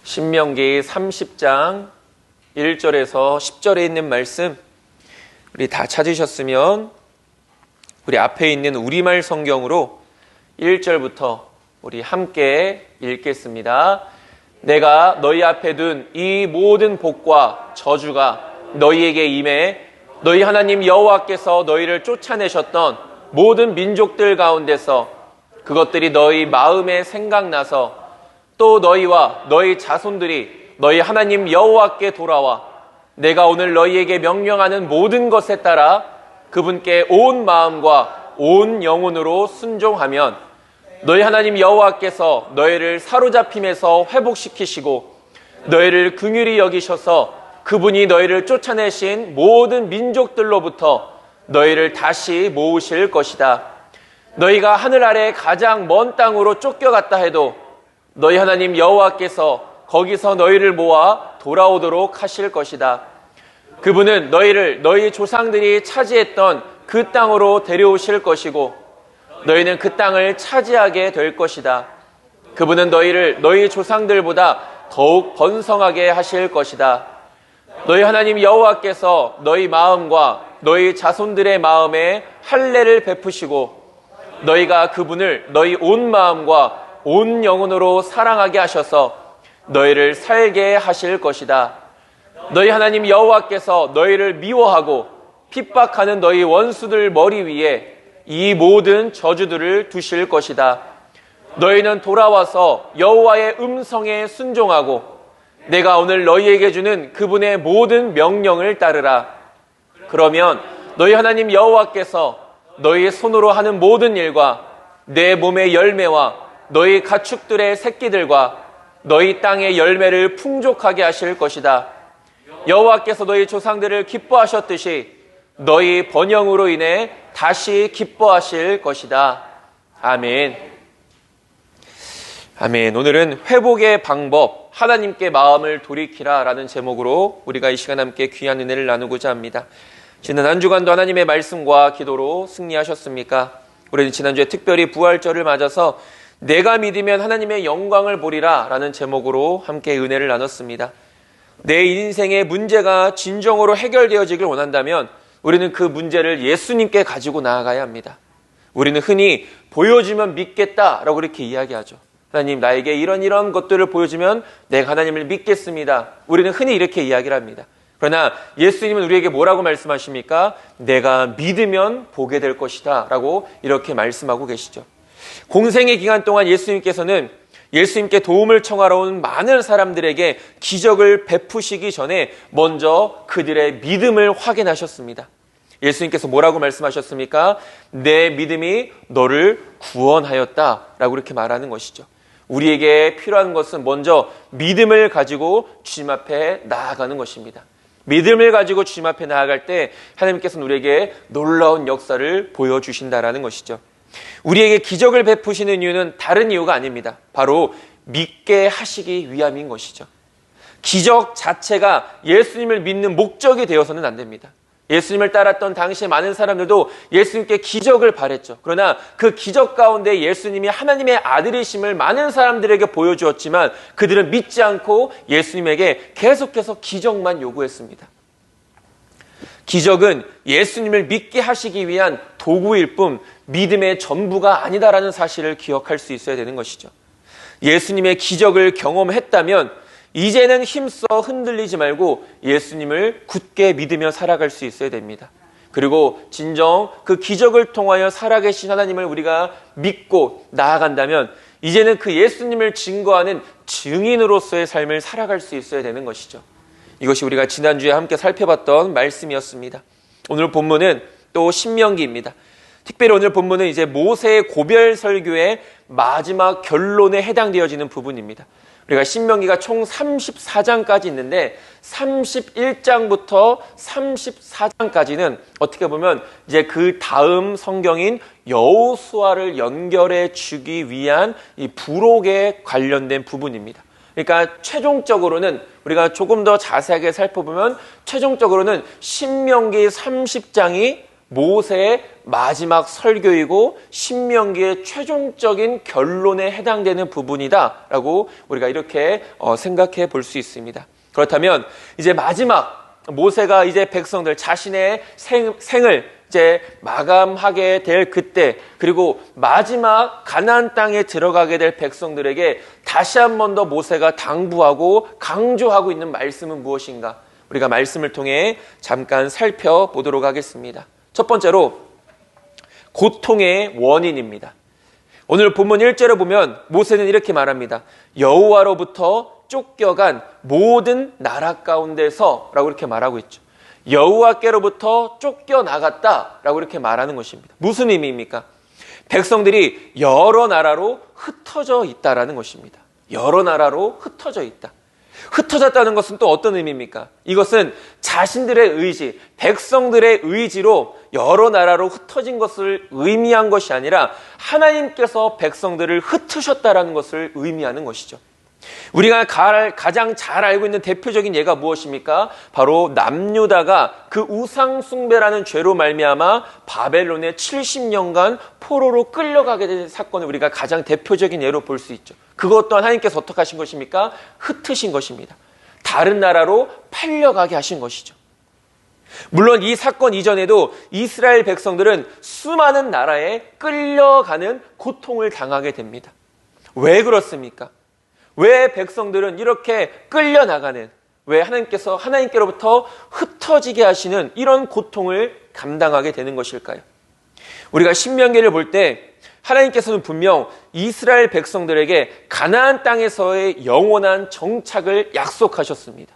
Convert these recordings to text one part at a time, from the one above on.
신명기 30장 1절에서 10절에 있는 말씀 우리 다 찾으셨으면 우리 앞에 있는 우리말 성경으로 1절부터 우리 함께 읽겠습니다. 내가 너희 앞에 둔 이 모든 복과 저주가 너희에게 임해 너희 하나님 여호와께서 너희를 쫓아내셨던 모든 민족들 가운데서 그것들이 너희 마음에 생각나서 또 너희와 너희 자손들이 너희 하나님 여호와께 돌아와 내가 오늘 너희에게 명령하는 모든 것에 따라 그분께 온 마음과 온 영혼으로 순종하면 너희 하나님 여호와께서 너희를 사로잡힘에서 회복시키시고 너희를 긍휼히 여기셔서 그분이 너희를 쫓아내신 모든 민족들로부터 너희를 다시 모으실 것이다. 너희가 하늘 아래 가장 먼 땅으로 쫓겨갔다 해도 너희 하나님 여호와께서 거기서 너희를 모아 돌아오도록 하실 것이다. 그분은 너희를 너희 조상들이 차지했던 그 땅으로 데려오실 것이고 너희는 그 땅을 차지하게 될 것이다. 그분은 너희를 너희 조상들보다 더욱 번성하게 하실 것이다. 너희 하나님 여호와께서 너희 마음과 너희 자손들의 마음에 할례를 베푸시고 너희가 그분을 너희 온 마음과 온 영혼으로 사랑하게 하셔서 너희를 살게 하실 것이다. 너희 하나님 여호와께서 너희를 미워하고 핍박하는 너희 원수들 머리 위에 이 모든 저주들을 두실 것이다. 너희는 돌아와서 여호와의 음성에 순종하고 내가 오늘 너희에게 주는 그분의 모든 명령을 따르라. 그러면 너희 하나님 여호와께서 너희 손으로 하는 모든 일과 내 몸의 열매와 너희 가축들의 새끼들과 너희 땅의 열매를 풍족하게 하실 것이다. 여호와께서 너희 조상들을 기뻐하셨듯이 너희 번영으로 인해 다시 기뻐하실 것이다. 아멘. 아멘. 오늘은 회복의 방법, 하나님께 마음을 돌이키라 라는 제목으로 우리가 이 시간 함께 귀한 은혜를 나누고자 합니다. 지난 한 주간도 하나님의 말씀과 기도로 승리하셨습니까? 우리는 지난주에 특별히 부활절을 맞아서 내가 믿으면 하나님의 영광을 보리라 라는 제목으로 함께 은혜를 나눴습니다. 내 인생의 문제가 진정으로 해결되어지길 원한다면 우리는 그 문제를 예수님께 가지고 나아가야 합니다. 우리는 흔히 보여주면 믿겠다라고 이렇게 이야기하죠. 하나님 나에게 이런 것들을 보여주면 내가 하나님을 믿겠습니다. 우리는 흔히 이렇게 이야기를 합니다. 그러나 예수님은 우리에게 뭐라고 말씀하십니까? 내가 믿으면 보게 될 것이다 라고 이렇게 말씀하고 계시죠. 공생의 기간 동안 예수님께서는 예수님께 도움을 청하러 온 많은 사람들에게 기적을 베푸시기 전에 먼저 그들의 믿음을 확인하셨습니다. 예수님께서 뭐라고 말씀하셨습니까? 내 믿음이 너를 구원하였다 라고 이렇게 말하는 것이죠. 우리에게 필요한 것은 먼저 믿음을 가지고 주님 앞에 나아가는 것입니다. 믿음을 가지고 주님 앞에 나아갈 때 하나님께서는 우리에게 놀라운 역사를 보여주신다라는 것이죠. 우리에게 기적을 베푸시는 이유는 다른 이유가 아닙니다. 바로 믿게 하시기 위함인 것이죠. 기적 자체가 예수님을 믿는 목적이 되어서는 안 됩니다. 예수님을 따랐던 당시에 많은 사람들도 예수님께 기적을 바랬죠. 그러나 그 기적 가운데 예수님이 하나님의 아들이심을 많은 사람들에게 보여주었지만 그들은 믿지 않고 예수님에게 계속해서 기적만 요구했습니다. 기적은 예수님을 믿게 하시기 위한 도구일 뿐 믿음의 전부가 아니다라는 사실을 기억할 수 있어야 되는 것이죠. 예수님의 기적을 경험했다면 이제는 힘써 흔들리지 말고 예수님을 굳게 믿으며 살아갈 수 있어야 됩니다. 그리고 진정 그 기적을 통하여 살아계신 하나님을 우리가 믿고 나아간다면 이제는 그 예수님을 증거하는 증인으로서의 삶을 살아갈 수 있어야 되는 것이죠. 이것이 우리가 지난주에 함께 살펴봤던 말씀이었습니다. 오늘 본문은 또 신명기입니다. 특별히 오늘 본문은 이제 모세의 고별 설교의 마지막 결론에 해당되어지는 부분입니다. 우리가 신명기가 총 34장까지 있는데 31장부터 34장까지는 어떻게 보면 이제 그 다음 성경인 여호수아를 연결해 주기 위한 이 부록에 관련된 부분입니다. 그러니까 최종적으로는 우리가 조금 더 자세하게 살펴보면 최종적으로는 신명기 30장이 모세의 마지막 설교이고 신명기의 최종적인 결론에 해당되는 부분이다라고 우리가 이렇게 생각해 볼 수 있습니다. 그렇다면 이제 마지막 모세가 이제 백성들 자신의 생을 이제 마감하게 될 그때, 그리고 마지막 가나안 땅에 들어가게 될 백성들에게 다시 한 번 더 모세가 당부하고 강조하고 있는 말씀은 무엇인가? 우리가 말씀을 통해 잠깐 살펴보도록 하겠습니다. 첫 번째로 고통의 원인입니다. 오늘 본문 1절에 보면 모세는 이렇게 말합니다. 여호와로부터 쫓겨간 모든 나라 가운데서 라고 이렇게 말하고 있죠. 여호와께로부터 쫓겨나갔다라고 이렇게 말하는 것입니다. 무슨 의미입니까? 백성들이 여러 나라로 흩어져 있다라는 것입니다. 여러 나라로 흩어져 있다. 흩어졌다는 것은 또 어떤 의미입니까? 이것은 자신들의 의지, 백성들의 의지로 여러 나라로 흩어진 것을 의미한 것이 아니라 하나님께서 백성들을 흩으셨다라는 것을 의미하는 것이죠. 우리가 가장 잘 알고 있는 대표적인 예가 무엇입니까? 바로 남유다가 그 우상 숭배라는 죄로 말미암아 바벨론에 70년간 포로로 끌려가게 된 사건을 우리가 가장 대표적인 예로 볼 수 있죠. 그것 또한 하나님께서 어떻게 하신 것입니까? 흩으신 것입니다. 다른 나라로 팔려가게 하신 것이죠. 물론 이 사건 이전에도 이스라엘 백성들은 수많은 나라에 끌려가는 고통을 당하게 됩니다. 왜 그렇습니까? 왜 백성들은 이렇게 끌려나가는, 왜 하나님께로부터 흩어지게 하시는 이런 고통을 감당하게 되는 것일까요? 우리가 신명기를 볼 때 하나님께서는 분명 이스라엘 백성들에게 가나안 땅에서의 영원한 정착을 약속하셨습니다.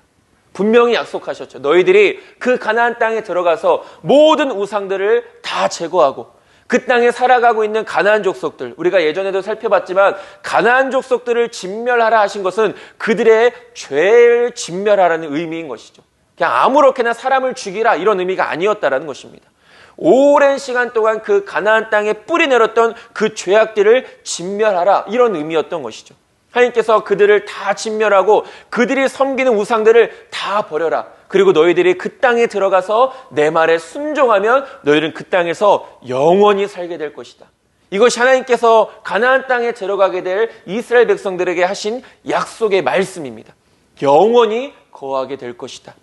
분명히 약속하셨죠. 너희들이 그 가나안 땅에 들어가서 모든 우상들을 다 제거하고 그 땅에 살아가고 있는 가나안 족속들, 우리가 예전에도 살펴봤지만 가나안 족속들을 진멸하라 하신 것은 그들의 죄를 진멸하라는 의미인 것이죠. 그냥 아무렇게나 사람을 죽이라 이런 의미가 아니었다라는 것입니다. 오랜 시간 동안 그 가나안 땅에 뿌리 내렸던 그 죄악들을 진멸하라 이런 의미였던 것이죠. 하나님께서 그들을 다 진멸하고 그들이 섬기는 우상들을 다 버려라. 그리고 너희들이 그 땅에 들어가서 내 말에 순종하면 너희는 그 땅에서 영원히 살게 될 것이다. 이것이 하나님께서 가나안 땅에 들어가게 될 이스라엘 백성들에게 하신 약속의 말씀입니다. 영원히 거하게 될 것이다.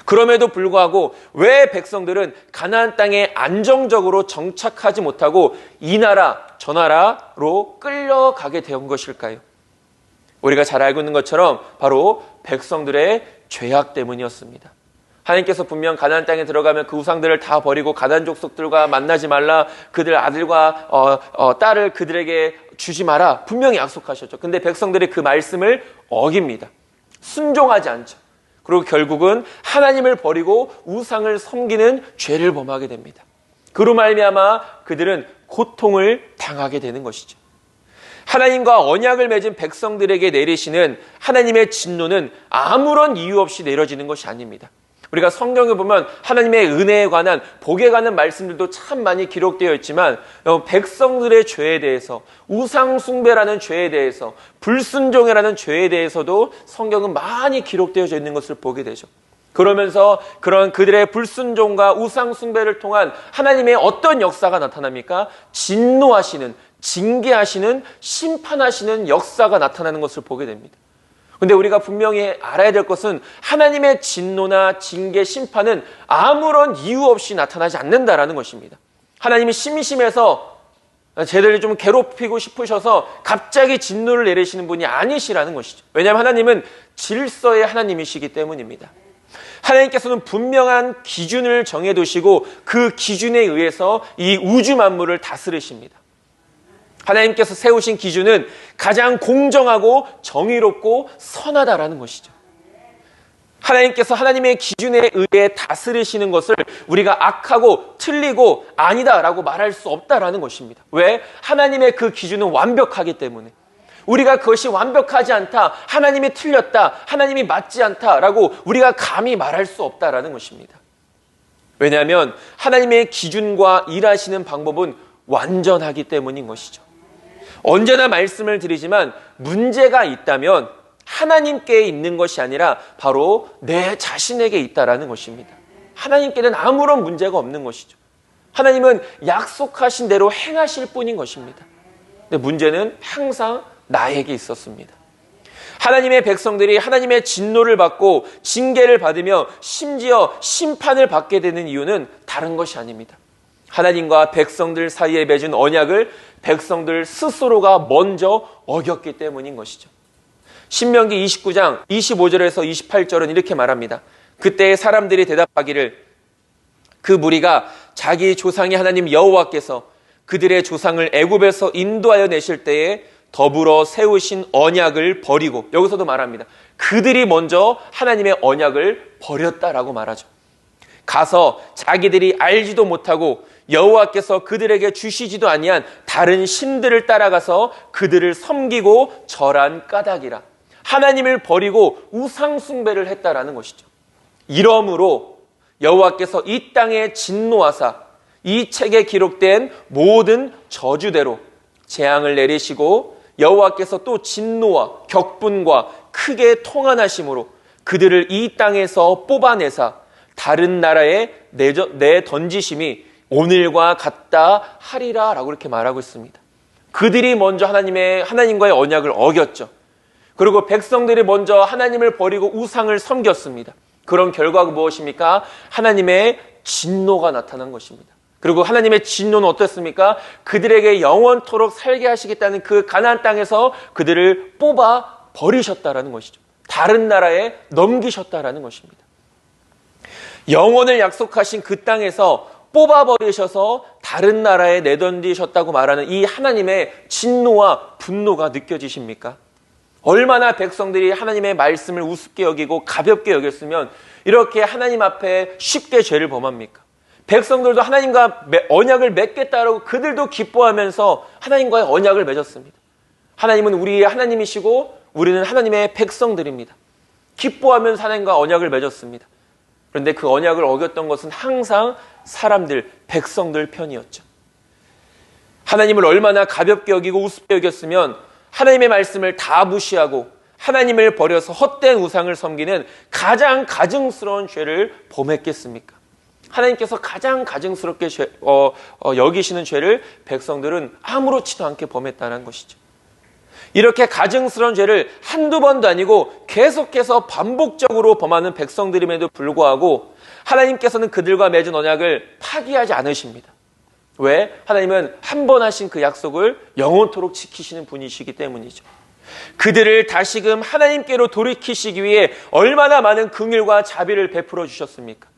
그럼에도 불구하고 왜 백성들은 가나안 땅에 안정적으로 정착하지 못하고 이 나라 저 나라로 끌려가게 된 것일까요? 우리가 잘 알고 있는 것처럼 바로 백성들의 죄악 때문이었습니다. 하나님께서 분명 가나안 땅에 들어가면 그 우상들을 다 버리고 가나안 족속들과 만나지 말라, 그들 아들과 딸을 그들에게 주지 마라 분명히 약속하셨죠. 근데 백성들이 그 말씀을 어깁니다. 순종하지 않죠. 그리고 결국은 하나님을 버리고 우상을 섬기는 죄를 범하게 됩니다. 그로 말미암아 그들은 고통을 당하게 되는 것이죠. 하나님과 언약을 맺은 백성들에게 내리시는 하나님의 진노는 아무런 이유 없이 내려지는 것이 아닙니다. 우리가 성경에 보면 하나님의 은혜에 관한, 복에 관한 말씀들도 참 많이 기록되어 있지만 백성들의 죄에 대해서, 우상 숭배라는 죄에 대해서, 불순종이라는 죄에 대해서도 성경은 많이 기록되어 있는 것을 보게 되죠. 그러면서 그런 그들의 불순종과 우상 숭배를 통한 하나님의 어떤 역사가 나타납니까? 진노하시는, 징계하시는, 심판하시는 역사가 나타나는 것을 보게 됩니다. 근데 우리가 분명히 알아야 될 것은 하나님의 진노나 징계, 심판은 아무런 이유 없이 나타나지 않는다라는 것입니다. 하나님이 심심해서 쟤들을 좀 괴롭히고 싶으셔서 갑자기 진노를 내리시는 분이 아니시라는 것이죠. 왜냐하면 하나님은 질서의 하나님이시기 때문입니다. 하나님께서는 분명한 기준을 정해두시고 그 기준에 의해서 이 우주 만물을 다스리십니다. 하나님께서 세우신 기준은 가장 공정하고 정의롭고 선하다라는 것이죠. 하나님께서 하나님의 기준에 의해 다스리시는 것을 우리가 악하고 틀리고 아니다라고 말할 수 없다라는 것입니다. 왜? 하나님의 그 기준은 완벽하기 때문에. 우리가 그것이 완벽하지 않다, 하나님이 틀렸다, 하나님이 맞지 않다라고 우리가 감히 말할 수 없다라는 것입니다. 왜냐하면 하나님의 기준과 일하시는 방법은 완전하기 때문인 것이죠. 언제나 말씀을 드리지만 문제가 있다면 하나님께 있는 것이 아니라 바로 내 자신에게 있다라는 것입니다. 하나님께는 아무런 문제가 없는 것이죠. 하나님은 약속하신 대로 행하실 뿐인 것입니다. 근데 문제는 항상 나에게 있었습니다. 하나님의 백성들이 하나님의 진노를 받고 징계를 받으며 심지어 심판을 받게 되는 이유는 다른 것이 아닙니다. 하나님과 백성들 사이에 맺은 언약을 백성들 스스로가 먼저 어겼기 때문인 것이죠. 신명기 29장 25절에서 28절은 이렇게 말합니다. 그때 사람들이 대답하기를 그 무리가 자기 조상의 하나님 여호와께서 그들의 조상을 애굽에서 인도하여 내실 때에 더불어 세우신 언약을 버리고, 여기서도 말합니다. 그들이 먼저 하나님의 언약을 버렸다라고 말하죠. 가서 자기들이 알지도 못하고 여호와께서 그들에게 주시지도 아니한 다른 신들을 따라가서 그들을 섬기고 절한 까닭이라. 하나님을 버리고 우상 숭배를 했다라는 것이죠. 이러므로 여호와께서 이 땅에 진노하사 이 책에 기록된 모든 저주대로 재앙을 내리시고 여호와께서 또 진노와 격분과 크게 통한하심으로 그들을 이 땅에서 뽑아내사 다른 나라에 내던지심이 오늘과 같다 하리라 라고 이렇게 말하고 있습니다. 그들이 먼저 하나님과의 언약을 어겼죠. 그리고 백성들이 먼저 하나님을 버리고 우상을 섬겼습니다. 그런 결과가 무엇입니까? 하나님의 진노가 나타난 것입니다. 그리고 하나님의 진노는 어떻습니까? 그들에게 영원토록 살게 하시겠다는 그 가나안 땅에서 그들을 뽑아 버리셨다라는 것이죠. 다른 나라에 넘기셨다라는 것입니다. 영원을 약속하신 그 땅에서 뽑아버리셔서 다른 나라에 내던지셨다고 말하는 이 하나님의 진노와 분노가 느껴지십니까? 얼마나 백성들이 하나님의 말씀을 우습게 여기고 가볍게 여겼으면 이렇게 하나님 앞에 쉽게 죄를 범합니까? 백성들도 하나님과 언약을 맺겠다라고 그들도 기뻐하면서 하나님과의 언약을 맺었습니다. 하나님은 우리의 하나님이시고 우리는 하나님의 백성들입니다. 기뻐하면서 하나님과 언약을 맺었습니다. 그런데 그 언약을 어겼던 것은 항상 사람들, 백성들 편이었죠. 하나님을 얼마나 가볍게 여기고 우습게 여겼으면 하나님의 말씀을 다 무시하고 하나님을 버려서 헛된 우상을 섬기는 가장 가증스러운 죄를 범했겠습니까? 하나님께서 가장 가증스럽게 여기시는 죄를 백성들은 아무렇지도 않게 범했다는 것이죠. 이렇게 가증스러운 죄를 한두 번도 아니고 계속해서 반복적으로 범하는 백성들임에도 불구하고 하나님께서는 그들과 맺은 언약을 파기하지 않으십니다. 왜? 하나님은 한 번 하신 그 약속을 영원토록 지키시는 분이시기 때문이죠. 그들을 다시금 하나님께로 돌이키시기 위해 얼마나 많은 긍휼과 자비를 베풀어 주셨습니까?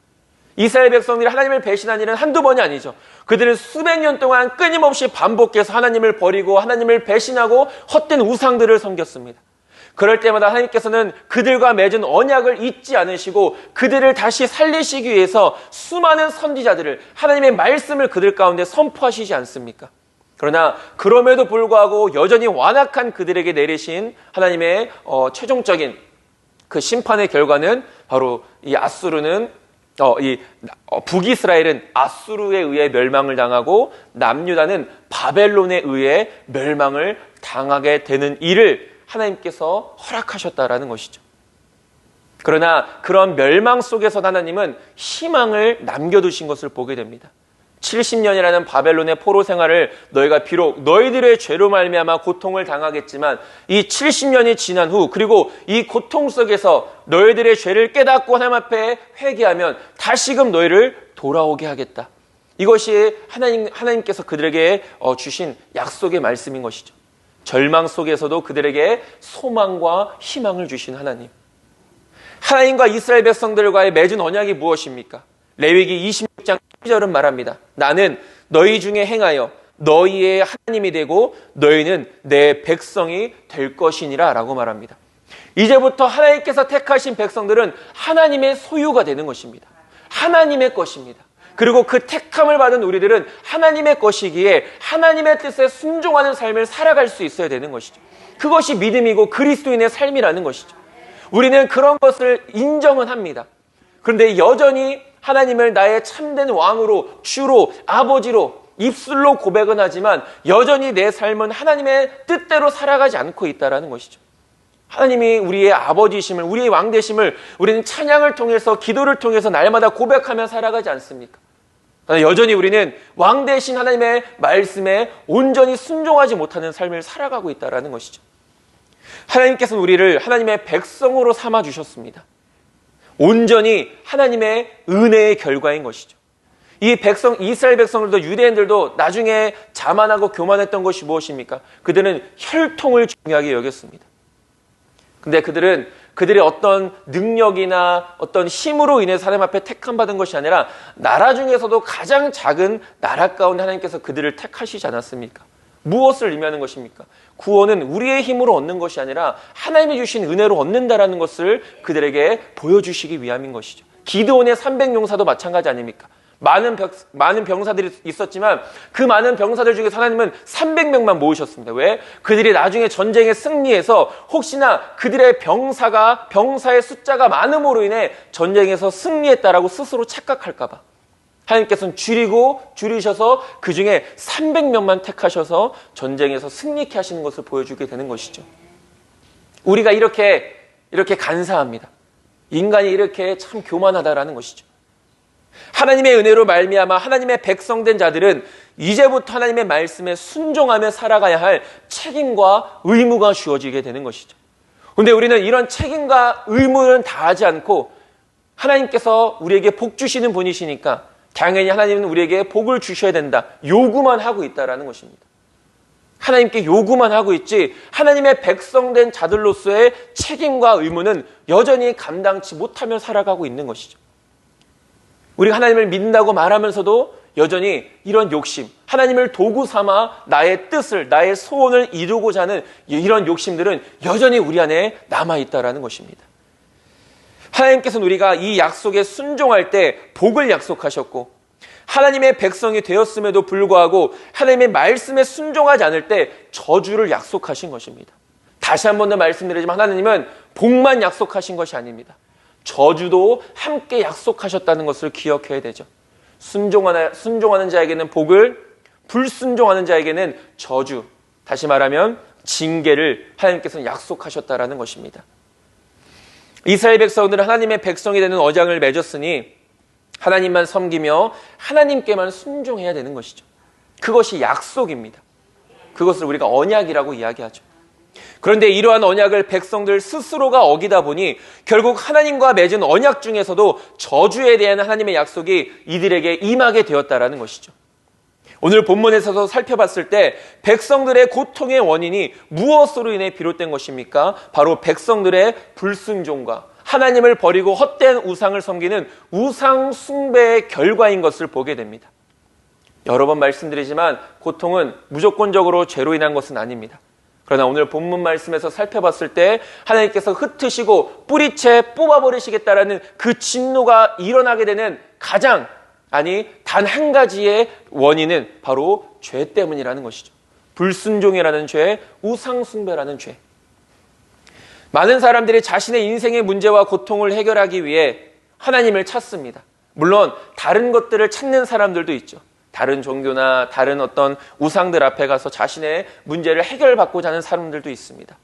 이스라엘 백성들이 하나님을 배신한 일은 한두 번이 아니죠. 그들은 수백 년 동안 끊임없이 반복해서 하나님을 버리고 하나님을 배신하고 헛된 우상들을 섬겼습니다. 그럴 때마다 하나님께서는 그들과 맺은 언약을 잊지 않으시고 그들을 다시 살리시기 위해서 수많은 선지자들을, 하나님의 말씀을 그들 가운데 선포하시지 않습니까? 그러나 그럼에도 불구하고 여전히 완악한 그들에게 내리신 하나님의 최종적인 그 심판의 결과는 바로 이 북이스라엘은 아수르에 의해 멸망을 당하고 남유다는 바벨론에 의해 멸망을 당하게 되는 일을 하나님께서 허락하셨다라는 것이죠. 그러나 그런 멸망 속에서 하나님은 희망을 남겨두신 것을 보게 됩니다. 70년이라는 바벨론의 포로 생활을 너희가 비록 너희들의 죄로 말미암아 고통을 당하겠지만 이 70년이 지난 후 그리고 이 고통 속에서 너희들의 죄를 깨닫고 하나님 앞에 회개하면 다시금 너희를 돌아오게 하겠다. 이것이 하나님께서 그들에게 주신 약속의 말씀인 것이죠. 절망 속에서도 그들에게 소망과 희망을 주신 하나님. 하나님과 이스라엘 백성들과의 맺은 언약이 무엇입니까? 레위기 26장 12절은 말합니다. 나는 너희 중에 행하여 너희의 하나님이 되고 너희는 내 백성이 될 것이니라 라고 말합니다. 이제부터 하나님께서 택하신 백성들은 하나님의 소유가 되는 것입니다. 하나님의 것입니다. 그리고 그 택함을 받은 우리들은 하나님의 것이기에 하나님의 뜻에 순종하는 삶을 살아갈 수 있어야 되는 것이죠. 그것이 믿음이고 그리스도인의 삶이라는 것이죠. 우리는 그런 것을 인정은 합니다. 그런데 여전히 하나님을 나의 참된 왕으로, 주로, 아버지로 입술로 고백은 하지만 여전히 내 삶은 하나님의 뜻대로 살아가지 않고 있다는 것이죠. 하나님이 우리의 아버지심을, 우리의 왕되심을 우리는 찬양을 통해서, 기도를 통해서 날마다 고백하며 살아가지 않습니까? 그러나 여전히 우리는 왕 대신 하나님의 말씀에 온전히 순종하지 못하는 삶을 살아가고 있다는 것이죠. 하나님께서는 우리를 하나님의 백성으로 삼아 주셨습니다. 온전히 하나님의 은혜의 결과인 것이죠. 이 백성, 이스라엘 백성들도 유대인들도 나중에 자만하고 교만했던 것이 무엇입니까? 그들은 혈통을 중요하게 여겼습니다. 근데 그들은 그들의 어떤 능력이나 어떤 힘으로 인해서 하나님 앞에 택함받은 것이 아니라 나라 중에서도 가장 작은 나라 가운데 하나님께서 그들을 택하시지 않았습니까? 무엇을 의미하는 것입니까? 구원은 우리의 힘으로 얻는 것이 아니라 하나님이 주신 은혜로 얻는다라는 것을 그들에게 보여주시기 위함인 것이죠. 기드온의 300용사도 마찬가지 아닙니까? 많은 병사들이 있었지만 그 많은 병사들 중에서 하나님은 300명만 모으셨습니다. 왜? 그들이 나중에 전쟁에 승리해서 혹시나 그들의 병사의 숫자가 많음으로 인해 전쟁에서 승리했다라고 스스로 착각할까 봐 하나님께서는 줄이셔서 그 중에 300명만 택하셔서 전쟁에서 승리케 하시는 것을 보여주게 되는 것이죠. 우리가 이렇게 간사합니다. 인간이 이렇게 참 교만하다라는 것이죠. 하나님의 은혜로 말미암아 하나님의 백성된 자들은 이제부터 하나님의 말씀에 순종하며 살아가야 할 책임과 의무가 주어지게 되는 것이죠. 그런데 우리는 이런 책임과 의무는 다하지 않고 하나님께서 우리에게 복 주시는 분이시니까 당연히 하나님은 우리에게 복을 주셔야 된다. 요구만 하고 있다라는 것입니다. 하나님께 요구만 하고 있지 하나님의 백성된 자들로서의 책임과 의무는 여전히 감당치 못하며 살아가고 있는 것이죠. 우리가 하나님을 믿는다고 말하면서도 여전히 이런 욕심, 하나님을 도구 삼아 나의 뜻을, 나의 소원을 이루고자 하는 이런 욕심들은 여전히 우리 안에 남아있다는 것입니다. 하나님께서는 우리가 이 약속에 순종할 때 복을 약속하셨고 하나님의 백성이 되었음에도 불구하고 하나님의 말씀에 순종하지 않을 때 저주를 약속하신 것입니다. 다시 한 번 더 말씀드리지만 하나님은 복만 약속하신 것이 아닙니다. 저주도 함께 약속하셨다는 것을 기억해야 되죠. 순종하는 자에게는 복을, 불순종하는 자에게는 저주, 다시 말하면 징계를 하나님께서는 약속하셨다라는 것입니다. 이스라엘 백성들은 하나님의 백성이 되는 언약을 맺었으니 하나님만 섬기며 하나님께만 순종해야 되는 것이죠. 그것이 약속입니다. 그것을 우리가 언약이라고 이야기하죠. 그런데 이러한 언약을 백성들 스스로가 어기다 보니 결국 하나님과 맺은 언약 중에서도 저주에 대한 하나님의 약속이 이들에게 임하게 되었다라는 것이죠. 오늘 본문에서도 살펴봤을 때 백성들의 고통의 원인이 무엇으로 인해 비롯된 것입니까? 바로 백성들의 불순종과 하나님을 버리고 헛된 우상을 섬기는 우상 숭배의 결과인 것을 보게 됩니다. 여러 번 말씀드리지만 고통은 무조건적으로 죄로 인한 것은 아닙니다. 그러나 오늘 본문 말씀에서 살펴봤을 때 하나님께서 흩으시고 뿌리채 뽑아버리시겠다라는 그 진노가 일어나게 되는 단 한 가지의 원인은 바로 죄 때문이라는 것이죠. 불순종이라는 죄, 우상숭배라는 죄. 많은 사람들이 자신의 인생의 문제와 고통을 해결하기 위해 하나님을 찾습니다. 물론 다른 것들을 찾는 사람들도 있죠. 다른 종교나 다른 어떤 우상들 앞에 가서 자신의 문제를 해결받고자 하는 사람들도 있습니다.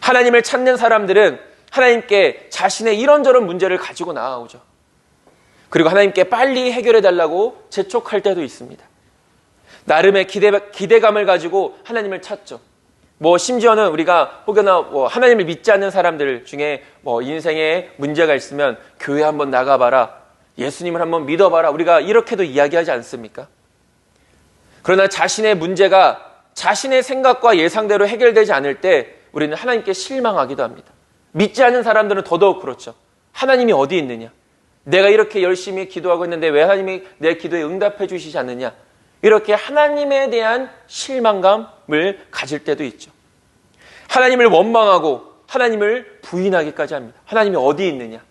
하나님을 찾는 사람들은 하나님께 자신의 이런저런 문제를 가지고 나아오죠. 그리고 하나님께 빨리 해결해달라고 재촉할 때도 있습니다. 나름의 기대감을 가지고 하나님을 찾죠. 심지어는 우리가 혹여나 하나님을 믿지 않는 사람들 중에 인생에 문제가 있으면 교회 한번 나가봐라. 예수님을 한번 믿어봐라. 우리가 이렇게도 이야기하지 않습니까? 그러나 자신의 문제가 자신의 생각과 예상대로 해결되지 않을 때 우리는 하나님께 실망하기도 합니다. 믿지 않는 사람들은 더더욱 그렇죠. 하나님이 어디 있느냐? 내가 이렇게 열심히 기도하고 있는데 왜 하나님이 내 기도에 응답해 주시지 않느냐? 이렇게 하나님에 대한 실망감을 가질 때도 있죠. 하나님을 원망하고 하나님을 부인하기까지 합니다. 하나님이 어디 있느냐?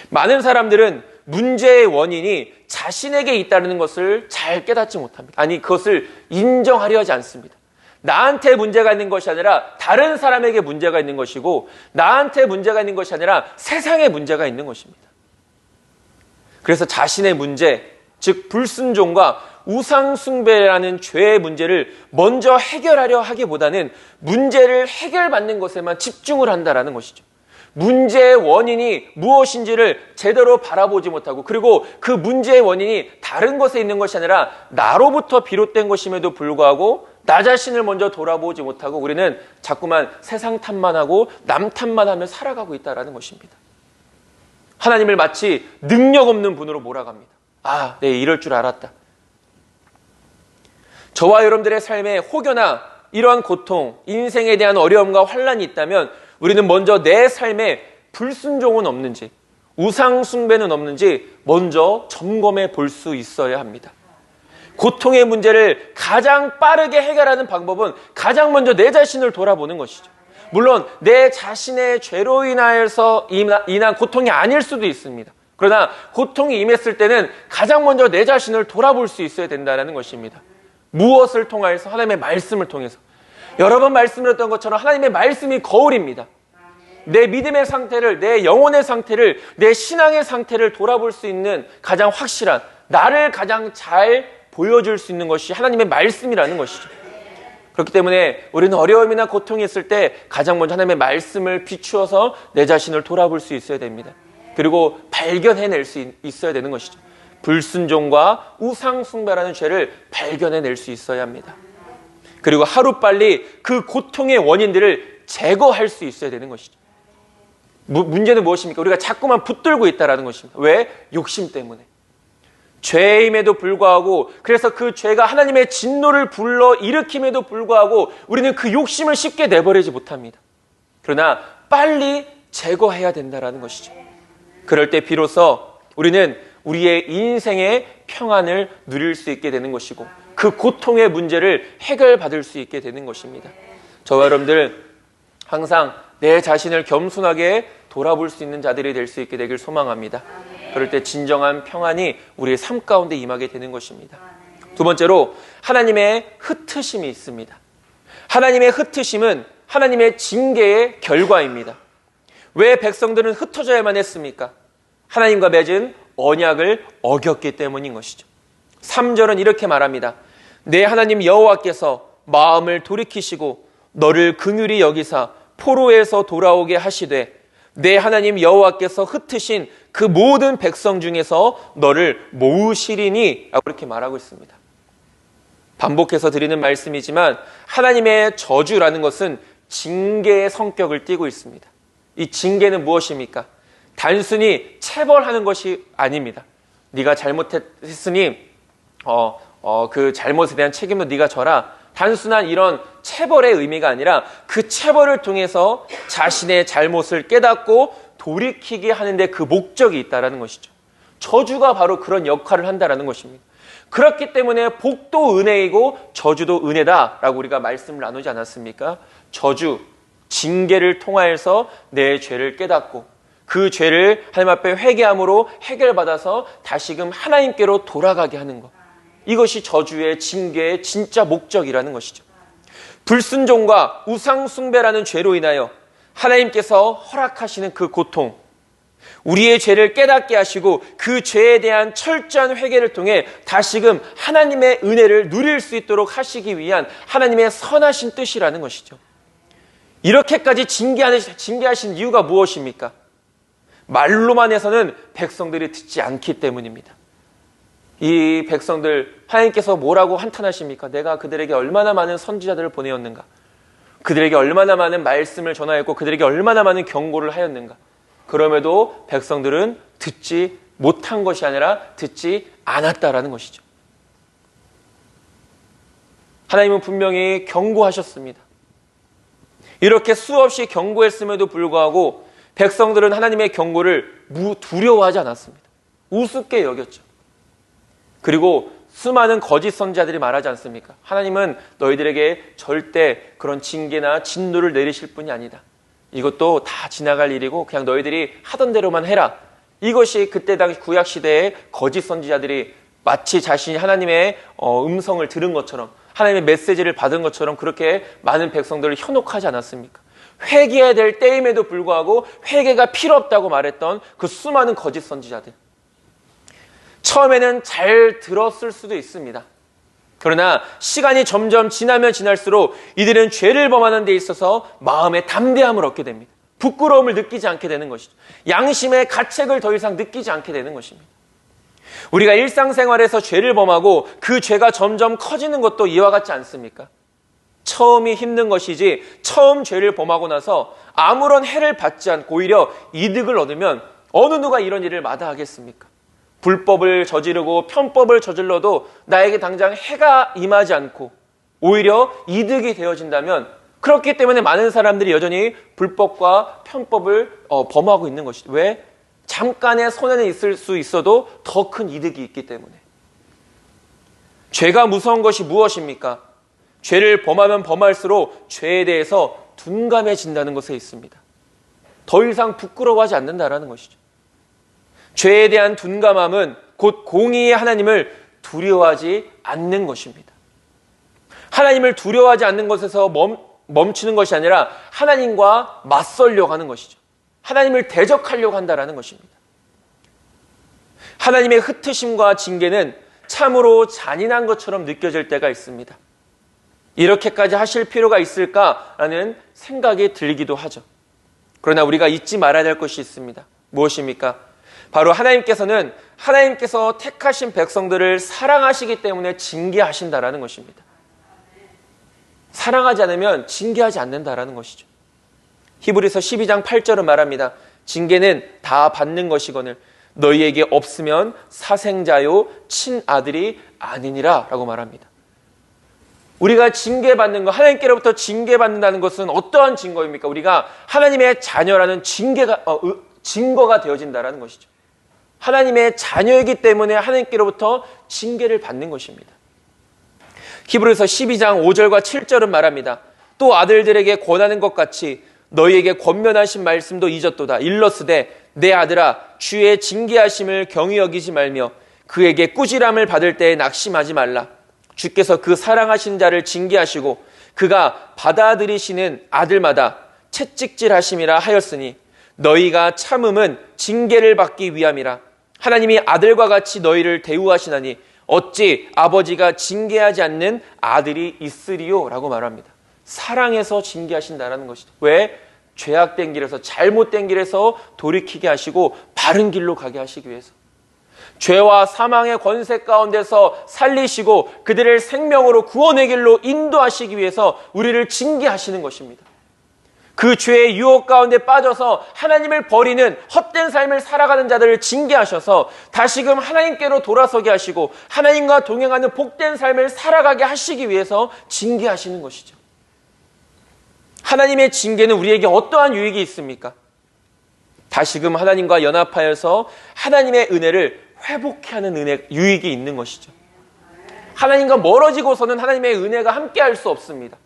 많은 사람들은 문제의 원인이 자신에게 있다는 것을 잘 깨닫지 못합니다. 아니, 그것을 인정하려 하지 않습니다. 나한테 문제가 있는 것이 아니라 다른 사람에게 문제가 있는 것이고 나한테 문제가 있는 것이 아니라 세상에 문제가 있는 것입니다. 그래서 자신의 문제, 즉 불순종과 우상숭배라는 죄의 문제를 먼저 해결하려 하기보다는 문제를 해결받는 것에만 집중을 한다라는 것이죠. 문제의 원인이 무엇인지를 제대로 바라보지 못하고, 그리고 그 문제의 원인이 다른 것에 있는 것이 아니라 나로부터 비롯된 것임에도 불구하고 나 자신을 먼저 돌아보지 못하고 우리는 자꾸만 세상 탓만 하고 남 탓만 하며 살아가고 있다는 것입니다. 하나님을 마치 능력 없는 분으로 몰아갑니다. 아, 네, 이럴 줄 알았다. 저와 여러분들의 삶에 혹여나 이러한 고통, 인생에 대한 어려움과 환란이 있다면 우리는 먼저 내 삶에 불순종은 없는지, 우상 숭배는 없는지 먼저 점검해 볼 수 있어야 합니다. 고통의 문제를 가장 빠르게 해결하는 방법은 가장 먼저 내 자신을 돌아보는 것이죠. 물론 내 자신의 죄로 인하여서 인한 고통이 아닐 수도 있습니다. 그러나 고통이 임했을 때는 가장 먼저 내 자신을 돌아볼 수 있어야 된다는 것입니다. 무엇을 통해서? 하나님의 말씀을 통해서. 여러 번 말씀드렸던 것처럼 하나님의 말씀이 거울입니다. 내 믿음의 상태를, 내 영혼의 상태를, 내 신앙의 상태를 돌아볼 수 있는 가장 확실한, 나를 가장 잘 보여줄 수 있는 것이 하나님의 말씀이라는 것이죠. 그렇기 때문에 우리는 어려움이나 고통이 있을 때 가장 먼저 하나님의 말씀을 비추어서 내 자신을 돌아볼 수 있어야 됩니다. 그리고 발견해낼 수 있어야 되는 것이죠. 불순종과 우상 숭배라는 죄를 발견해낼 수 있어야 합니다. 그리고 하루빨리 그 고통의 원인들을 제거할 수 있어야 되는 것이죠. 문제는 무엇입니까? 우리가 자꾸만 붙들고 있다는 것입니다. 왜? 욕심 때문에. 죄임에도 불구하고, 그래서 그 죄가 하나님의 진노를 불러 일으킴에도 불구하고 우리는 그 욕심을 쉽게 내버리지 못합니다. 그러나 빨리 제거해야 된다는 것이죠. 그럴 때 비로소 우리는 우리의 인생의 평안을 누릴 수 있게 되는 것이고 그 고통의 문제를 해결받을 수 있게 되는 것입니다. 저와 여러분들 항상 내 자신을 겸손하게 돌아볼 수 있는 자들이 될 수 있게 되길 소망합니다. 그럴 때 진정한 평안이 우리의 삶 가운데 임하게 되는 것입니다. 두 번째로 하나님의 흩으심이 있습니다. 하나님의 흩으심은 하나님의 징계의 결과입니다. 왜 백성들은 흩어져야만 했습니까? 하나님과 맺은 언약을 어겼기 때문인 것이죠. 3절은 이렇게 말합니다. 내 하나님 여호와께서 마음을 돌이키시고 너를 긍휼히 여기사 포로에서 돌아오게 하시되 내 하나님 여호와께서 흩으신 그 모든 백성 중에서 너를 모으시리니 라고 이렇게 말하고 있습니다. 반복해서 드리는 말씀이지만 하나님의 저주라는 것은 징계의 성격을 띠고 있습니다. 이 징계는 무엇입니까? 단순히 체벌하는 것이 아닙니다. 네가 잘못했으니 그 잘못에 대한 책임도 네가 져라. 단순한 이런 체벌의 의미가 아니라 그 체벌을 통해서 자신의 잘못을 깨닫고 돌이키게 하는데 그 목적이 있다는 것이죠. 저주가 바로 그런 역할을 한다는 것입니다. 그렇기 때문에 복도 은혜이고 저주도 은혜다라고 우리가 말씀을 나누지 않았습니까? 저주, 징계를 통하여서 내 죄를 깨닫고 그 죄를 하나님 앞에 회개함으로 해결받아서 다시금 하나님께로 돌아가게 하는 것. 이것이 저주의 징계의 진짜 목적이라는 것이죠. 불순종과 우상숭배라는 죄로 인하여 하나님께서 허락하시는 그 고통, 우리의 죄를 깨닫게 하시고 그 죄에 대한 철저한 회개를 통해 다시금 하나님의 은혜를 누릴 수 있도록 하시기 위한 하나님의 선하신 뜻이라는 것이죠. 이렇게까지 징계하신 이유가 무엇입니까? 말로만 해서는 백성들이 듣지 않기 때문입니다. 이 백성들, 하나님께서 뭐라고 한탄하십니까? 내가 그들에게 얼마나 많은 선지자들을 보내었는가? 그들에게 얼마나 많은 말씀을 전하였고 그들에게 얼마나 많은 경고를 하였는가? 그럼에도 백성들은 듣지 못한 것이 아니라 듣지 않았다라는 것이죠. 하나님은 분명히 경고하셨습니다. 이렇게 수없이 경고했음에도 불구하고 백성들은 하나님의 경고를 두려워하지 않았습니다. 우습게 여겼죠. 그리고 수많은 거짓 선지자들이 말하지 않습니까? 하나님은 너희들에게 절대 그런 징계나 진노를 내리실 분이 아니다. 이것도 다 지나갈 일이고 그냥 너희들이 하던 대로만 해라. 이것이 그때 당시 구약시대의 거짓 선지자들이 마치 자신이 하나님의 음성을 들은 것처럼 하나님의 메시지를 받은 것처럼 그렇게 많은 백성들을 현혹하지 않았습니까? 회개해야 될 때임에도 불구하고 회개가 필요 없다고 말했던 그 수많은 거짓 선지자들. 처음에는 잘 들었을 수도 있습니다. 그러나 시간이 점점 지나면 지날수록 이들은 죄를 범하는 데 있어서 마음의 담대함을 얻게 됩니다. 부끄러움을 느끼지 않게 되는 것이죠. 양심의 가책을 더 이상 느끼지 않게 되는 것입니다. 우리가 일상생활에서 죄를 범하고 그 죄가 점점 커지는 것도 이와 같지 않습니까? 처음이 힘든 것이지 처음 죄를 범하고 나서 아무런 해를 받지 않고 오히려 이득을 얻으면 어느 누가 이런 일을 마다하겠습니까? 불법을 저지르고 편법을 저질러도 나에게 당장 해가 임하지 않고 오히려 이득이 되어진다면, 그렇기 때문에 많은 사람들이 여전히 불법과 편법을 범하고 있는 것이죠. 왜? 잠깐의 손해는 있을 수 있어도 더 큰 이득이 있기 때문에. 죄가 무서운 것이 무엇입니까? 죄를 범하면 범할수록 죄에 대해서 둔감해진다는 것에 있습니다. 더 이상 부끄러워하지 않는다라는 것이죠. 죄에 대한 둔감함은 곧 공의의 하나님을 두려워하지 않는 것입니다. 하나님을 두려워하지 않는 것에서 멈추는 것이 아니라 하나님과 맞설려고 하는 것이죠. 하나님을 대적하려고 한다는 것입니다. 하나님의 흩으심과 징계는 참으로 잔인한 것처럼 느껴질 때가 있습니다. 이렇게까지 하실 필요가 있을까라는 생각이 들기도 하죠. 그러나 우리가 잊지 말아야 될 것이 있습니다. 무엇입니까? 바로 하나님께서 택하신 백성들을 사랑하시기 때문에 징계하신다라는 것입니다. 사랑하지 않으면 징계하지 않는다라는 것이죠. 히브리서 12장 8절은 말합니다. 징계는 다 받는 것이거늘 너희에게 없으면 사생자요 친아들이 아니니라 라고 말합니다. 우리가 징계받는 것, 하나님께로부터 징계받는다는 것은 어떠한 증거입니까? 우리가 하나님의 자녀라는 증거가 되어진다는 것이죠. 하나님의 자녀이기 때문에 하나님께로부터 징계를 받는 것입니다. 히브리서 12장 5절과 7절은 말합니다. 또 아들들에게 권하는 것 같이 너희에게 권면하신 말씀도 잊었도다. 일러스되 내 아들아 주의 징계하심을 경히 여기지 말며 그에게 꾸지람을 받을 때에 낙심하지 말라. 주께서 그 사랑하신 자를 징계하시고 그가 받아들이시는 아들마다 채찍질하심이라 하였으니 너희가 참음은 징계를 받기 위함이라. 하나님이 아들과 같이 너희를 대우하시나니 어찌 아버지가 징계하지 않는 아들이 있으리요? 라고 말합니다. 사랑해서 징계하신다는 것이죠. 왜? 죄악된 길에서, 잘못된 길에서 돌이키게 하시고 바른 길로 가게 하시기 위해서. 죄와 사망의 권세 가운데서 살리시고 그들을 생명으로 구원의 길로 인도하시기 위해서 우리를 징계하시는 것입니다. 그 죄의 유혹 가운데 빠져서 하나님을 버리는 헛된 삶을 살아가는 자들을 징계하셔서 다시금 하나님께로 돌아서게 하시고 하나님과 동행하는 복된 삶을 살아가게 하시기 위해서 징계하시는 것이죠. 하나님의 징계는 우리에게 어떠한 유익이 있습니까? 다시금 하나님과 연합하여서 하나님의 은혜를 회복케 하는 유익이 있는 것이죠. 하나님과 멀어지고서는 하나님의 은혜가 함께할 수 없습니다.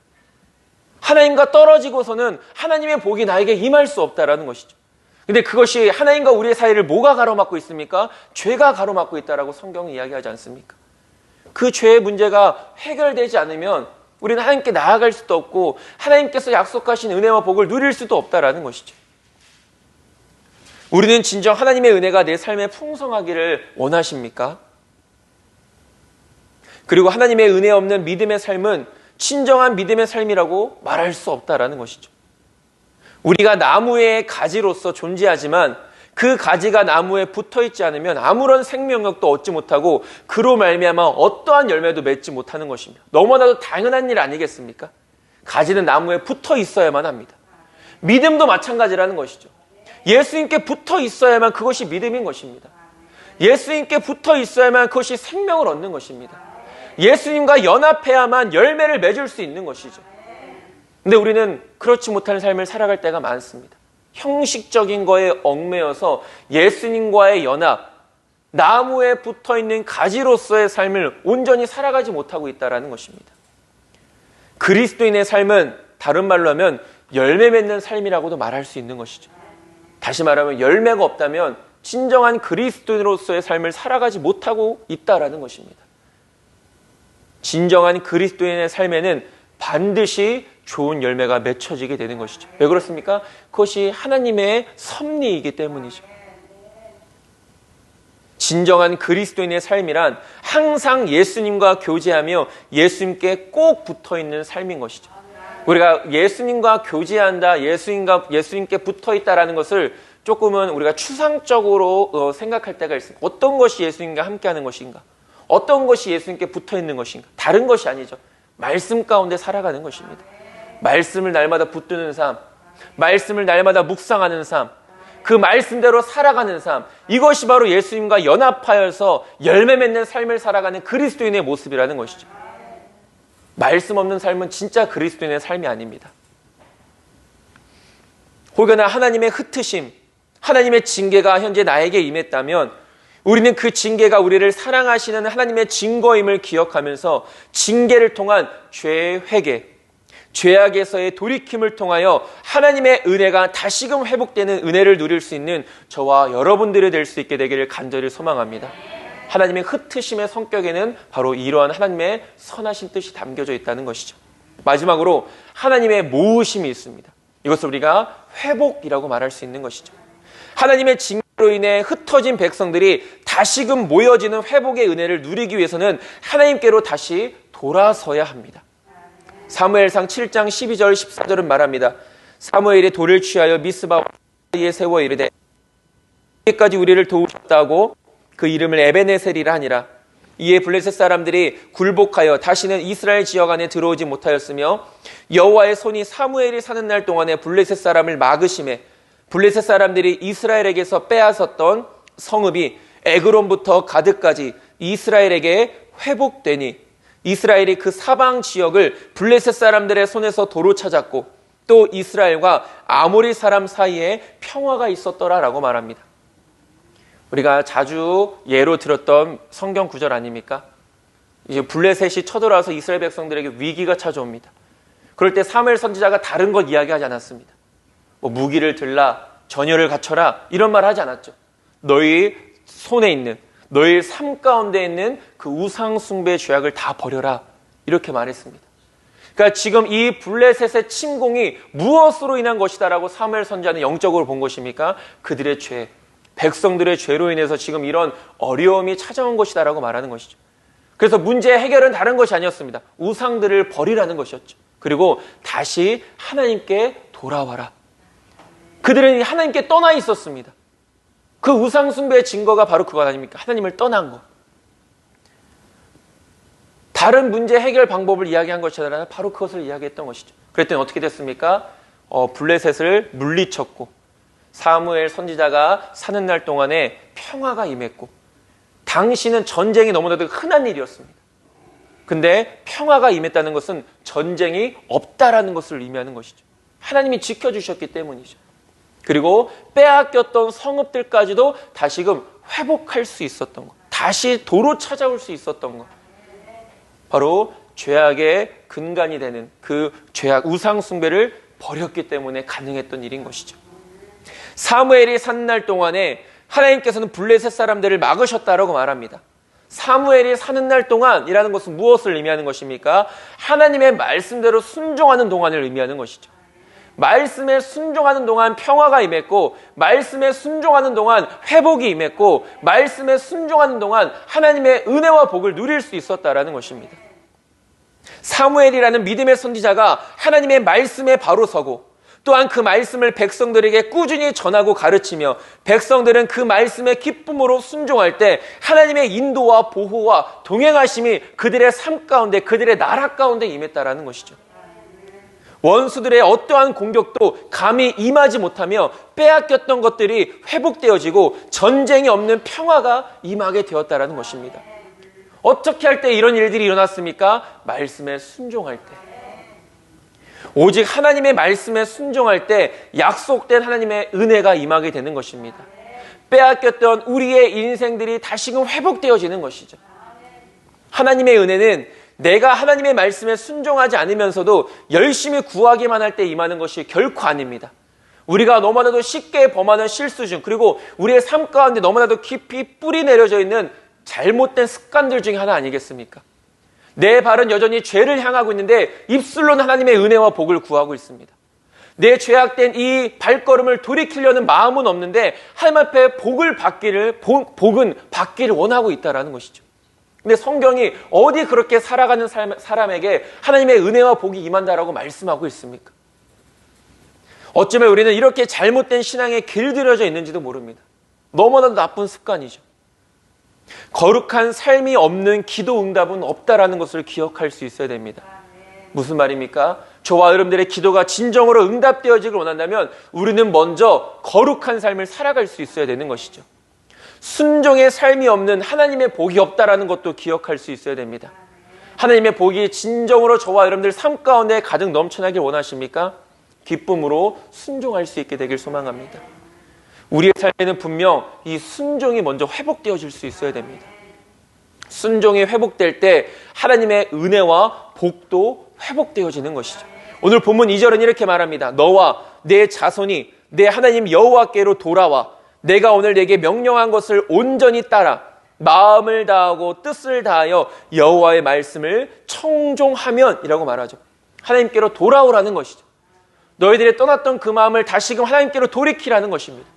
하나님과 떨어지고서는 하나님의 복이 나에게 임할 수 없다라는 것이죠. 근데 그것이 하나님과 우리의 사이를 뭐가 가로막고 있습니까? 죄가 가로막고 있다라고 성경이 이야기하지 않습니까? 그 죄의 문제가 해결되지 않으면 우리는 하나님께 나아갈 수도 없고 하나님께서 약속하신 은혜와 복을 누릴 수도 없다라는 것이죠. 우리는 진정 하나님의 은혜가 내 삶에 풍성하기를 원하십니까? 그리고 하나님의 은혜 없는 믿음의 삶은 진정한 믿음의 삶이라고 말할 수 없다라는 것이죠. 우리가 나무의 가지로서 존재하지만 그 가지가 나무에 붙어있지 않으면 아무런 생명력도 얻지 못하고 그로 말미암아 어떠한 열매도 맺지 못하는 것입니다. 너무나도 당연한 일 아니겠습니까? 가지는 나무에 붙어 있어야만 합니다. 믿음도 마찬가지라는 것이죠. 예수님께 붙어 있어야만 그것이 믿음인 것입니다. 예수님께 붙어 있어야만 그것이 생명을 얻는 것입니다. 예수님과 연합해야만 열매를 맺을 수 있는 것이죠. 근데 우리는 그렇지 못한 삶을 살아갈 때가 많습니다. 형식적인 거에 얽매여서 예수님과의 연합, 나무에 붙어있는 가지로서의 삶을 온전히 살아가지 못하고 있다는 것입니다. 그리스도인의 삶은 다른 말로 하면 열매 맺는 삶이라고도 말할 수 있는 것이죠. 다시 말하면 열매가 없다면 진정한 그리스도인으로서의 삶을 살아가지 못하고 있다는 것입니다. 진정한 그리스도인의 삶에는 반드시 좋은 열매가 맺혀지게 되는 것이죠. 왜 그렇습니까? 그것이 하나님의 섭리이기 때문이죠. 진정한 그리스도인의 삶이란 항상 예수님과 교제하며 예수님께 꼭 붙어있는 삶인 것이죠. 우리가 예수님과 교제한다, 예수님께 붙어 있다라는 것을 조금은 우리가 추상적으로 생각할 때가 있습니다. 어떤 것이 예수님과 함께하는 것인가? 어떤 것이 예수님께 붙어 있는 것인가? 다른 것이 아니죠. 말씀 가운데 살아가는 것입니다. 말씀을 날마다 붙드는 삶, 말씀을 날마다 묵상하는 삶, 그 말씀대로 살아가는 삶, 이것이 바로 예수님과 연합하여서 열매 맺는 삶을 살아가는 그리스도인의 모습이라는 것이죠. 말씀 없는 삶은 진짜 그리스도인의 삶이 아닙니다. 혹여나 하나님의 흩으심, 하나님의 징계가 현재 나에게 임했다면 우리는 그 징계가 우리를 사랑하시는 하나님의 증거임을 기억하면서 징계를 통한 죄의 회개, 죄악에서의 돌이킴을 통하여 하나님의 은혜가 다시금 회복되는 은혜를 누릴 수 있는 저와 여러분들이 될 수 있게 되기를 간절히 소망합니다. 하나님의 흩으심의 성격에는 바로 이러한 하나님의 선하신 뜻이 담겨져 있다는 것이죠. 마지막으로 하나님의 모으심이 있습니다. 이것을 우리가 회복이라고 말할 수 있는 것이죠. 하나님의 징계로 인해 흩어진 백성들이 다시금 모여지는 회복의 은혜를 누리기 위해서는 하나님께로 다시 돌아서야 합니다. 사무엘상 7장 12절 14절은 말합니다. 사무엘이 돌을 취하여 미스바에 세워 이르되 이까지 우리를 도우셨다고 그 이름을 에베네셀이라 하니라. 이에 블레셋 사람들이 굴복하여 다시는 이스라엘 지역 안에 들어오지 못하였으며 여호와의 손이 사무엘이 사는 날 동안에 블레셋 사람을 막으심에 블레셋 사람들이 이스라엘에게서 빼앗았던 성읍이 에그론부터 가드까지 이스라엘에게 회복되니 이스라엘이 그 사방 지역을 블레셋 사람들의 손에서 도로 찾았고 또 이스라엘과 아모리 사람 사이에 평화가 있었더라라고 말합니다. 우리가 자주 예로 들었던 성경 구절 아닙니까? 이제 블레셋이 쳐들어와서 이스라엘 백성들에게 위기가 찾아옵니다. 그럴 때 사무엘 선지자가 다른 것 이야기하지 않았습니다. 무기를 들라, 전열을 갖춰라 이런 말 하지 않았죠. 너희 손에 있는, 너희 삶 가운데 있는 그 우상 숭배의 죄악을 다 버려라 이렇게 말했습니다. 그러니까 지금 이 블레셋의 침공이 무엇으로 인한 것이다라고 사무엘 선지자는 영적으로 본 것입니까? 그들의 죄, 백성들의 죄로 인해서 지금 이런 어려움이 찾아온 것이다라고 말하는 것이죠. 그래서 문제의 해결은 다른 것이 아니었습니다. 우상들을 버리라는 것이었죠. 그리고 다시 하나님께 돌아와라. 그들은 하나님께 떠나 있었습니다. 그 우상 숭배의 증거가 바로 그것 아닙니까? 하나님을 떠난 것. 다른 문제 해결 방법을 이야기한 것이 아니라 바로 그것을 이야기했던 것이죠. 그랬더니 어떻게 됐습니까? 블레셋을 물리쳤고 사무엘 선지자가 사는 날 동안에 평화가 임했고 당시는 전쟁이 너무나도 흔한 일이었습니다. 근데 평화가 임했다는 것은 전쟁이 없다라는 것을 의미하는 것이죠. 하나님이 지켜주셨기 때문이죠. 그리고 빼앗겼던 성읍들까지도 다시금 회복할 수 있었던 것, 다시 도로 찾아올 수 있었던 것, 바로 죄악의 근간이 되는 그 죄악 우상 숭배를 버렸기 때문에 가능했던 일인 것이죠. 사무엘이 사는 날 동안에 하나님께서는 블레셋 사람들을 막으셨다라고 말합니다. 사무엘이 사는 날 동안이라는 것은 무엇을 의미하는 것입니까? 하나님의 말씀대로 순종하는 동안을 의미하는 것이죠. 말씀에 순종하는 동안 평화가 임했고 말씀에 순종하는 동안 회복이 임했고 말씀에 순종하는 동안 하나님의 은혜와 복을 누릴 수 있었다라는 것입니다. 사무엘이라는 믿음의 선지자가 하나님의 말씀에 바로 서고 또한 그 말씀을 백성들에게 꾸준히 전하고 가르치며 백성들은 그 말씀의 기쁨으로 순종할 때 하나님의 인도와 보호와 동행하심이 그들의 삶 가운데 그들의 나라 가운데 임했다라는 것이죠. 원수들의 어떠한 공격도 감히 임하지 못하며 빼앗겼던 것들이 회복되어지고 전쟁이 없는 평화가 임하게 되었다라는 것입니다. 어떻게 할 때 이런 일들이 일어났습니까? 말씀에 순종할 때. 오직 하나님의 말씀에 순종할 때 약속된 하나님의 은혜가 임하게 되는 것입니다. 빼앗겼던 우리의 인생들이 다시금 회복되어지는 것이죠. 하나님의 은혜는 내가 하나님의 말씀에 순종하지 않으면서도 열심히 구하기만 할 때 임하는 것이 결코 아닙니다. 우리가 너무나도 쉽게 범하는 실수 중 그리고 우리의 삶 가운데 너무나도 깊이 뿌리 내려져 있는 잘못된 습관들 중에 하나 아니겠습니까? 내 발은 여전히 죄를 향하고 있는데 입술로는 하나님의 은혜와 복을 구하고 있습니다. 내 죄악된 이 발걸음을 돌이키려는 마음은 없는데 하나님 앞에 복은 받기를 원하고 있다는 것이죠. 근데 성경이 어디 그렇게 살아가는 사람에게 하나님의 은혜와 복이 임한다라고 말씀하고 있습니까? 어쩌면 우리는 이렇게 잘못된 신앙에 길들여져 있는지도 모릅니다. 너무나도 나쁜 습관이죠. 거룩한 삶이 없는 기도 응답은 없다라는 것을 기억할 수 있어야 됩니다. 무슨 말입니까? 저와 여러분들의 기도가 진정으로 응답되어지길 원한다면 우리는 먼저 거룩한 삶을 살아갈 수 있어야 되는 것이죠. 순종의 삶이 없는 하나님의 복이 없다라는 것도 기억할 수 있어야 됩니다. 하나님의 복이 진정으로 저와 여러분들 삶 가운데 가득 넘쳐나길 원하십니까? 기쁨으로 순종할 수 있게 되길 소망합니다. 우리의 삶에는 분명 이 순종이 먼저 회복되어질 수 있어야 됩니다. 순종이 회복될 때 하나님의 은혜와 복도 회복되어지는 것이죠. 오늘 본문 2절은 이렇게 말합니다. 너와 내 자손이 내 하나님 여호와께로 돌아와 내가 오늘 내게 명령한 것을 온전히 따라 마음을 다하고 뜻을 다하여 여호와의 말씀을 청종하면 이라고 말하죠. 하나님께로 돌아오라는 것이죠. 너희들이 떠났던 그 마음을 다시금 하나님께로 돌이키라는 것입니다.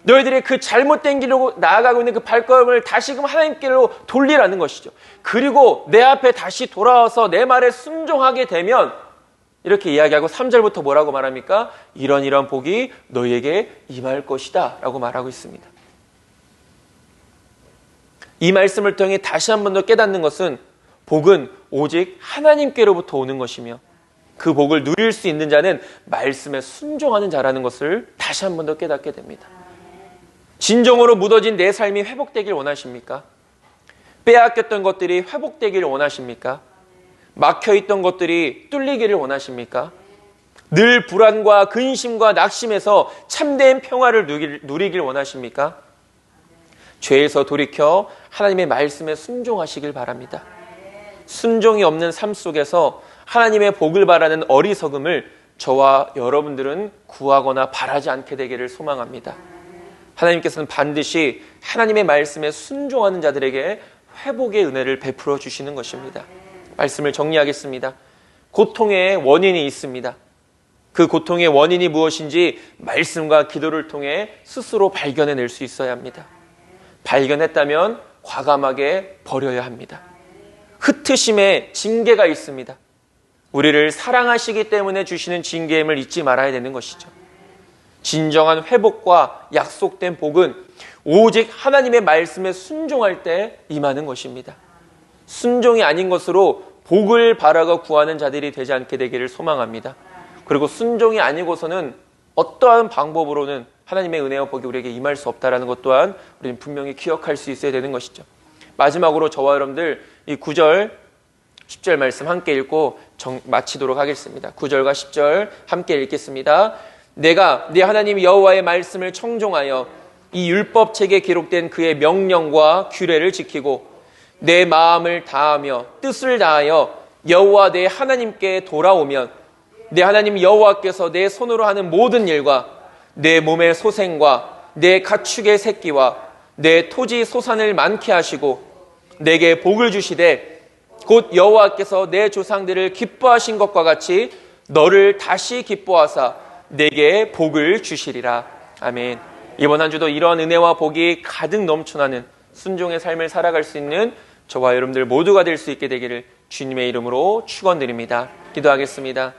너희들이 그 잘못된 길로 나아가고 있는 그 발걸음을 다시금 하나님께로 돌리라는 것이죠. 그리고 내 앞에 다시 돌아와서 내 말에 순종하게 되면 이렇게 이야기하고 3절부터 뭐라고 말합니까? 이런 복이 너희에게 임할 것이다 라고 말하고 있습니다. 이 말씀을 통해 다시 한 번 더 깨닫는 것은 복은 오직 하나님께로부터 오는 것이며 그 복을 누릴 수 있는 자는 말씀에 순종하는 자라는 것을 다시 한 번 더 깨닫게 됩니다. 진정으로 묻어진 내 삶이 회복되길 원하십니까? 빼앗겼던 것들이 회복되기를 원하십니까? 막혀있던 것들이 뚫리기를 원하십니까? 늘 불안과 근심과 낙심에서 참된 평화를 누리길 원하십니까? 죄에서 돌이켜 하나님의 말씀에 순종하시길 바랍니다. 순종이 없는 삶 속에서 하나님의 복을 바라는 어리석음을 저와 여러분들은 구하거나 바라지 않게 되기를 소망합니다. 하나님께서는 반드시 하나님의 말씀에 순종하는 자들에게 회복의 은혜를 베풀어 주시는 것입니다. 말씀을 정리하겠습니다. 고통의 원인이 있습니다. 그 고통의 원인이 무엇인지 말씀과 기도를 통해 스스로 발견해낼 수 있어야 합니다. 발견했다면 과감하게 버려야 합니다. 흩으심의 징계가 있습니다. 우리를 사랑하시기 때문에 주시는 징계임을 잊지 말아야 되는 것이죠. 진정한 회복과 약속된 복은 오직 하나님의 말씀에 순종할 때 임하는 것입니다. 순종이 아닌 것으로 복을 바라고 구하는 자들이 되지 않게 되기를 소망합니다. 그리고 순종이 아니고서는 어떠한 방법으로는 하나님의 은혜와 복이 우리에게 임할 수 없다는 것 또한 우리는 분명히 기억할 수 있어야 되는 것이죠. 마지막으로 저와 여러분들 이 9절, 10절 말씀 함께 읽고 마치도록 하겠습니다. 9절과 10절 함께 읽겠습니다. 내가 네 하나님 여호와의 말씀을 청종하여 이 율법책에 기록된 그의 명령과 규례를 지키고 내 마음을 다하며 뜻을 다하여 여호와 내 하나님께 돌아오면 내 하나님 여호와께서 내 손으로 하는 모든 일과 내 몸의 소생과 내 가축의 새끼와 내 토지 소산을 많게 하시고 내게 복을 주시되 곧 여호와께서 내 조상들을 기뻐하신 것과 같이 너를 다시 기뻐하사 내게 복을 주시리라. 아멘. 이번 한 주도 이런 은혜와 복이 가득 넘쳐나는 순종의 삶을 살아갈 수 있는 저와 여러분들 모두가 될 수 있게 되기를 주님의 이름으로 축원드립니다. 기도하겠습니다.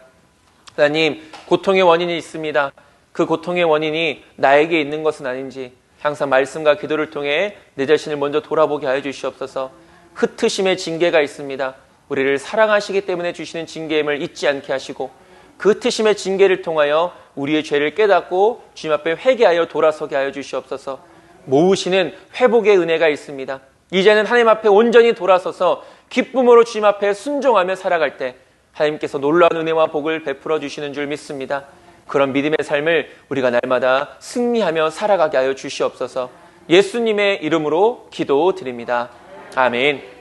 하나님, 고통의 원인이 있습니다. 그 고통의 원인이 나에게 있는 것은 아닌지 항상 말씀과 기도를 통해 내 자신을 먼저 돌아보게 하여 주시옵소서. 흩으심의 징계가 있습니다. 우리를 사랑하시기 때문에 주시는 징계임을 잊지 않게 하시고 그 흩으심의 징계를 통하여 우리의 죄를 깨닫고 주님 앞에 회개하여 돌아서게 하여 주시옵소서. 모으시는 회복의 은혜가 있습니다. 이제는 하나님 앞에 온전히 돌아서서 기쁨으로 주님 앞에 순종하며 살아갈 때 하나님께서 놀라운 은혜와 복을 베풀어 주시는 줄 믿습니다. 그런 믿음의 삶을 우리가 날마다 승리하며 살아가게 하여 주시옵소서. 예수님의 이름으로 기도드립니다. 아멘.